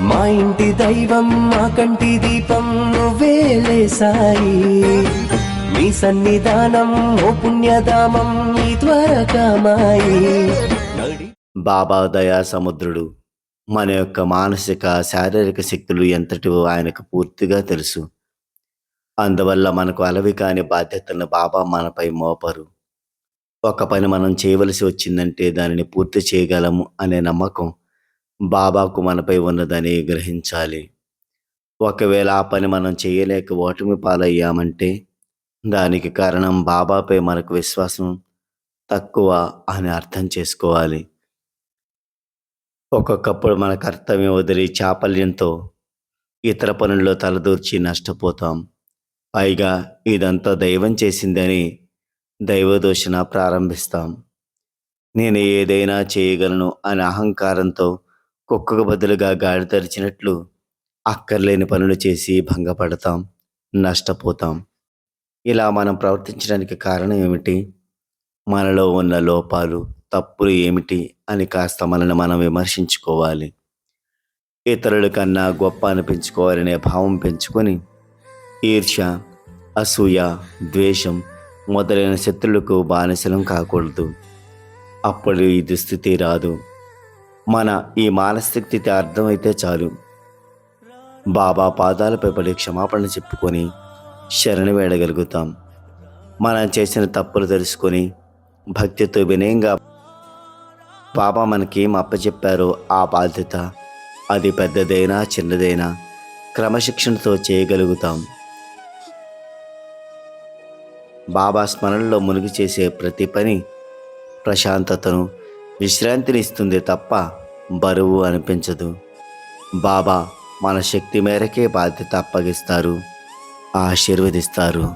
మా ఇంటి దైవం మా కంటి దీపం నువ్వేలే సాయి. మీ సన్నిధానం ఓ పుణ్యధామం నీ ద్వారకామాయి. బాబా దయా సముద్రుడు. మన యొక్క మానసిక శారీరక శక్తులు ఎంతటివో ఆయనకు పూర్తిగా తెలుసు. అందువల్ల మనకు అలవి కాని బాధ్యతలను బాబా మనపై మోపరు. ఒక పని మనం చేయవలసి వచ్చిందంటే దానిని పూర్తి చేయగలము అనే నమ్మకం బాబాకు మనపై ఉన్నదని గ్రహించాలి. ఒకవేళ ఆ పని మనం చేయలేక ఓటమి పాలయ్యామంటే దానికి కారణం బాబాపై మనకు విశ్వాసం తక్కువ అని అర్థం చేసుకోవాలి. ఒక్కొక్కప్పుడు మన కర్తవ్యం వదిలి చాపల్యంతో ఇతర పనుల్లో తలదూర్చి నష్టపోతాం. పైగా ఇదంతా దైవం చేసిందని దైవదూషణ ప్రారంభిస్తాం. నేను ఏదైనా చేయగలను అనే అహంకారంతో కుక్కకు బదులుగా గాడి తెరిచినట్లు అక్కర్లేని పనులు చేసి భంగపడతాం, నష్టపోతాం. ఇలా మనం ప్రవర్తించడానికి కారణం ఏమిటి? మనలో ఉన్న లోపాలు, తప్పులు ఏమిటి అని కాస్త మనల్ని మనం విమర్శించుకోవాలి. ఇతరుల కన్నా గొప్ప అనిపించుకోవాలనే భావం పెంచుకొని ఈర్ష్య, అసూయ, ద్వేషం మొదలైన శత్రులకు బానిసలం కాకూడదు. అప్పుడు ఈ దుస్థితి రాదు. మన ఈ మానసిక అర్థమైతే చాలు. బాబా పాదాలపై పడి క్షమాపణ చెప్పుకొని శరణు వేడగలుగుతాం. మనం చేసిన తప్పులు తెలుసుకొని భక్తితో వినయంగా బాబా మనకేం అప్పచెప్పారో ఆ బాధ్యత, అది పెద్దదైనా చిన్నదైనా క్రమశిక్షణతో చేయగలుగుతాం. బాబా స్మరణలో మునిగి చేసే ప్రతి పని ప్రశాంతతను, విశ్రాంతిని ఇస్తుంది తప్ప బరువు అనిపించదు. బాబా మన శక్తి మేరకే బాధ్యత అప్పగిస్తారు, ఆశీర్వదిస్తారు.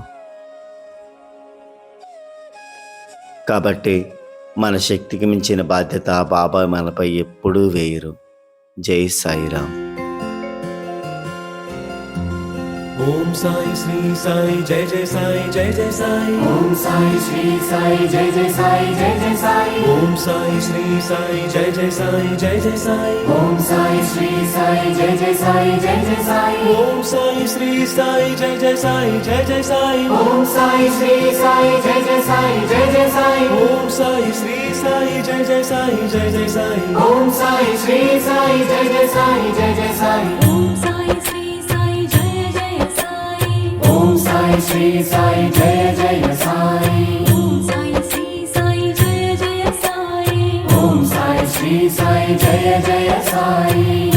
కాబట్టి మన శక్తికి మించిన బాధ్యత బాబా మనపై ఎప్పుడూ వేయరు. జై సాయిరాం. ఓం సాయి శ్రీ సాయి జై జై సాయి జై జై సాయి. ఓం సాయి శ్రీ సాయి జై జై సాయి జై జై సాయి. ఓం సాయి శ్రీ సాయి జై జై సాయి జై జై సాయి. ఓం సాయి శ్రీ సాయి జై జై సాయి జై జై సాయి. ఓం సాయి శ్రీ సాయి జై జై సాయి జై జై సాయి. ఓం సాయి శ్రీ సాయి జై జై సాయి జై జై సాయి. ఓం సాయి శ్రీ సాయి జై జై సాయి జై జై సాయి. ఓం సాయి శ్రీ సాయి జై జై సాయి జై జై సాయి. ఓం సాయి శ్రీ సాయి జయ జయ సాయి. ఓం సాయి శ్రీ సాయి జయ జయ సాయి. ఓం సాయి శ్రీ సాయి జయ జయ సాయి. ఓం సాయి శ్రీ సాయి జయ జయ సాయి.